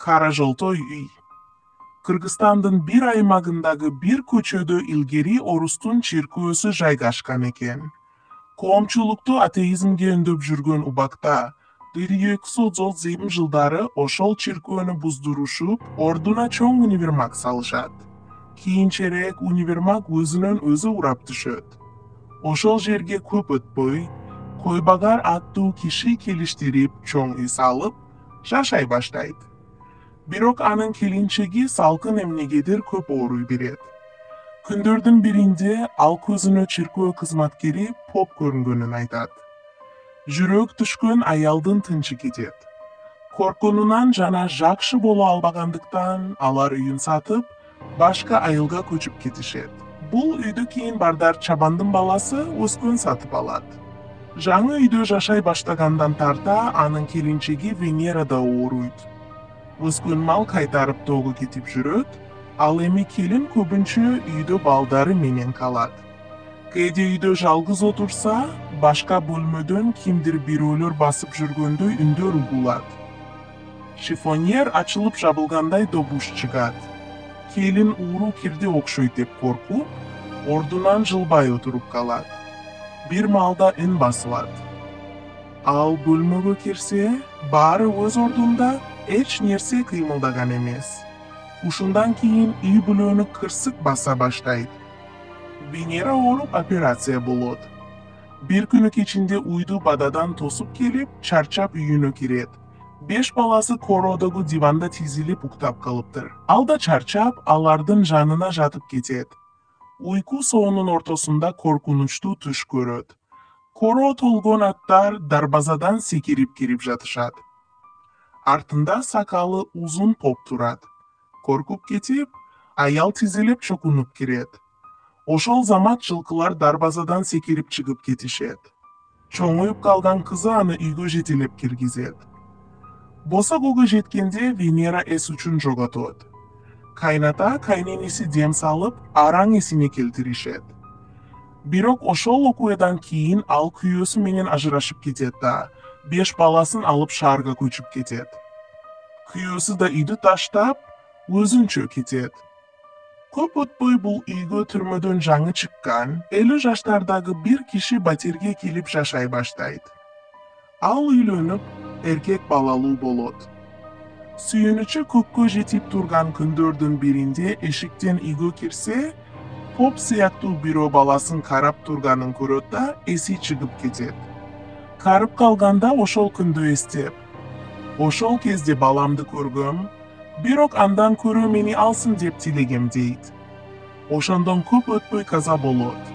Kara Joltoy үй. Kırgızstandın bir aymagındagı bir köçödө ilgeri Orustun çirkөөсү жайгашкан экен. Коомчулукту атеизмге өндөп жүргөн убакта 1930 жылдары ошол чиркөөнү буздурушуп, ордуна чоң универмаг салышат. Кийинчерээк универмаг өзүнөн өзү урап түшөт. Ошол жерге көп өтпөй, Койбагар аттуу киши келиштирип чоң үй салып, жашай баштайт. Бирок анын келинчеги салкын эмнегедир көп ооруй берет. Күндөрдүн биринде ал көзүнө чиркөө кызматкери поп көрүнгөнүн айтат. Жүрөк түшкөн аялдын тынчы кетет. Коркунунан жана жакшы боло албагандыктан алар үйүн сатып, башка айылга көчүп кетишет. Бул үйдү кийин Бардар Чабандын баласы Өскөн сатып алат. Жаңы үйдө жашай баштагандан тарта анын келинчеги Венера да ооруйт. Өскөн мал кайтарып тоого кетип жүрөт, ал эми келин көбүнчө үйдө балдары менен калат. Кээде үйдө жалгыз отурса, башка бөлмөдөн кимдир бирөөлөр басып жүргөндөй үндөр угулат. Шифоньер ачылып жабылгандай добуш чыгат. Келин ууру кирди окшойт деп коркуп, ордунан жылбай отуруп калат. Бир маалда үн басылат. Ал бөлмөгө кирсе, баары өз ордунда, эч нерсе кыймылдаган эмес. Ушундан кийин үй бүлөнү кырсык баса баштайт. Венера ооруп операция болот. Бир күнү кечинде уйду бададан тосуп келип, чарчап үйүнө кирет. 5 баласы короодогу диванда тизилип уктап калыптыр. Ал да чарчап, алардын жанына жатып кетет. Уйку соонун ортосунда коркунучтуу түш көрөт. Короо толгон аттар дарбазадан секирип кирип жатышат. Артында сакалы узун поп турат. Коркуп кетип, аял тизилип чокунуп кирет. Ошол замат жылкылар дарбазадан секирип чыгып кетишет. Чоңуюп калган кызы аны үйгө жетелеп киргизет. Босогого жеткенде Венера эс үчүн жоготот. Кайната кайненеси дем салып, араң эсине келтиришет. Бирок ошол окуядан кийин ал күйөөсү менен ажырашып кетет да, 5 баласын алып шаарга көчүп кетет. Күйөөсү да үйдү таштап, өзүнчө кетет. Көп өтпөй бул үйгө түрмөдөн жаңы чыккан 50 жаштардагы бир киши батирге келип жашай баштайт. Ал үйлөнүп, эркек балалуу болот. Сүйүнүчү көккө жетип турган күндөрдүн биринде эшиктен үйгө кирсе, поп сыяктуу бирөө баласын карап турганын көрөт да, эси чыгып кетет. Карып калганда ошол күндү эстеп, ошол кезде баламды көргөм, бирок андан көрө мени алсын деп тилегем дейт. Ошондон көп өтпөй каза болот.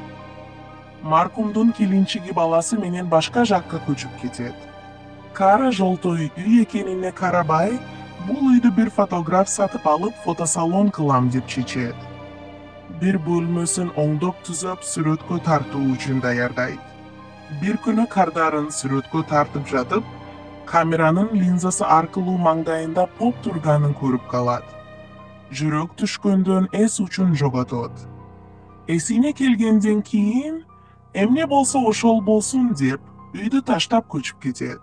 Маркумдун келинчеги баласы менен башка жакка көчүп кетет. Кара Жолтой үй экенине карабай, бул үйдү бир фотограф сатып алып фотосалон кылам деп чечет. Бир бөлмөсүн оңдоп түзөп сүрөткө тартуу үчүн даярдайт. Бир күнү кардарын сүрөткө тартып жатып, камеранын линзасы аркылуу маңдайында поп турганын көрүп калат. Жүрөк түшкөндөн эс үчүн жоготот. Эсине келгенден кийин, эмне болсо ошол болсун деп, үйдү таштап көчүп кетет.